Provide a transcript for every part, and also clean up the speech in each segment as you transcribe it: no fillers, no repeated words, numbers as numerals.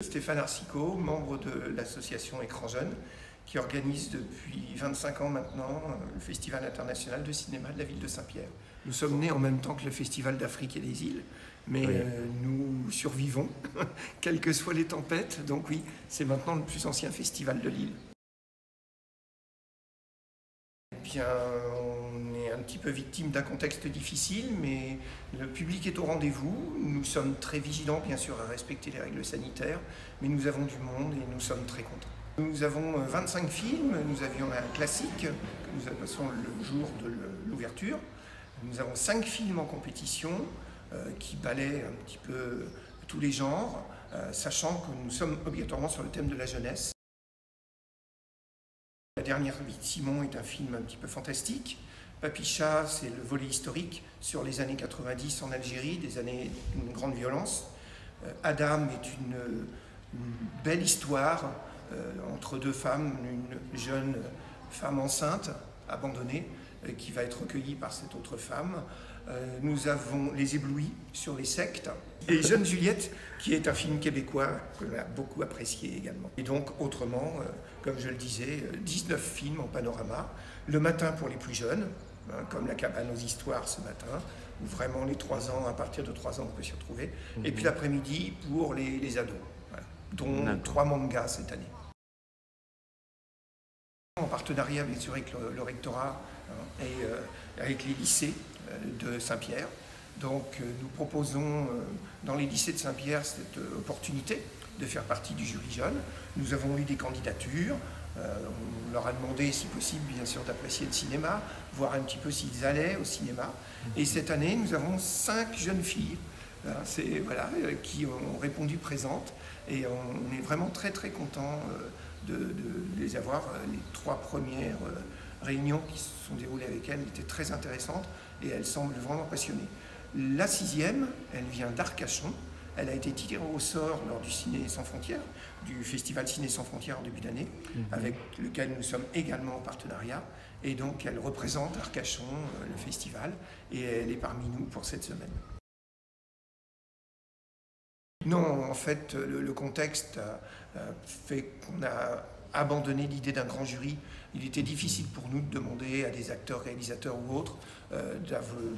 Stéphane Arcicot, membre de l'association Écran Jeune, qui organise depuis 25 ans maintenant le Festival international de cinéma de la ville de Saint-Pierre. Nous sommes nés en même temps que le Festival d'Afrique et des îles, mais oui. Nous survivons, quelles que soient les tempêtes. Donc oui, c'est maintenant le plus ancien festival de l'île. Eh bien, on est un petit peu victime d'un contexte difficile, mais le public est au rendez-vous. Nous sommes très vigilants, bien sûr, à respecter les règles sanitaires, mais nous avons du monde et nous sommes très contents. Nous avons 25 films, nous avions un classique que nous passons le jour de l'ouverture. Nous avons 5 films en compétition qui balaient un petit peu tous les genres, sachant que nous sommes obligatoirement sur le thème de la jeunesse. La dernière vie de Simon est un film un petit peu fantastique. Papicha, c'est le volet historique sur les années 90 en Algérie, des années d'une grande violence. Adam est une belle histoire entre deux femmes, une jeune femme enceinte, abandonnée, qui va être recueillie par cette autre femme. Nous avons Les Éblouis sur les sectes et Jeune Juliette, qui est un film québécois que l'on a beaucoup apprécié également. Et donc, autrement, comme je le disais, 19 films en panorama. Le matin pour les plus jeunes, comme La Cabane aux Histoires ce matin, où vraiment les 3 ans, à partir de 3 ans, on peut s'y retrouver. Et puis l'après-midi pour les ados, voilà, dont 3 mangas cette année. En partenariat bien sûr avec le rectorat et avec les lycées de Saint-Pierre. Donc nous proposons dans les lycées de Saint-Pierre cette opportunité de faire partie du jury jeune. Nous avons eu des candidatures, on leur a demandé si possible bien sûr d'apprécier le cinéma, voir un petit peu s'ils allaient au cinéma. Et cette année nous avons 5 jeunes filles voilà, qui ont répondu présentes et on est vraiment très contents de les avoir. Les 3 premières réunions qui se sont déroulées avec elles étaient très intéressantes et elles semblent vraiment passionnées. La 6e, elle vient d'Arcachon. Elle a été tirée au sort lors du Ciné Sans Frontières, du Festival Ciné Sans Frontières en début d'année, avec lequel nous sommes également en partenariat. Et donc elle représente Arcachon, le festival, et elle est parmi nous pour cette semaine. Non, en fait, le contexte fait qu'on a abandonné l'idée d'un grand jury. Il était difficile pour nous de demander à des acteurs, réalisateurs ou autres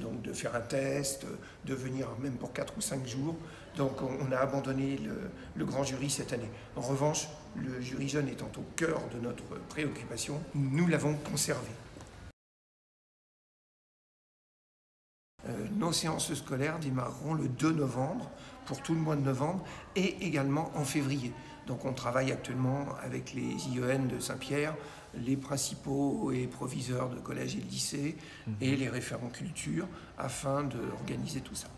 donc de faire un test, de venir même pour 4 ou 5 jours. Donc on a abandonné le grand jury cette année. En revanche, le jury jeune étant au cœur de notre préoccupation, nous l'avons conservé. Nos séances scolaires démarreront le 2 novembre pour tout le mois de novembre et également en février. Donc on travaille actuellement avec les IEN de Saint-Pierre, les principaux et proviseurs de collèges et de lycées et les référents culture afin d'organiser tout ça.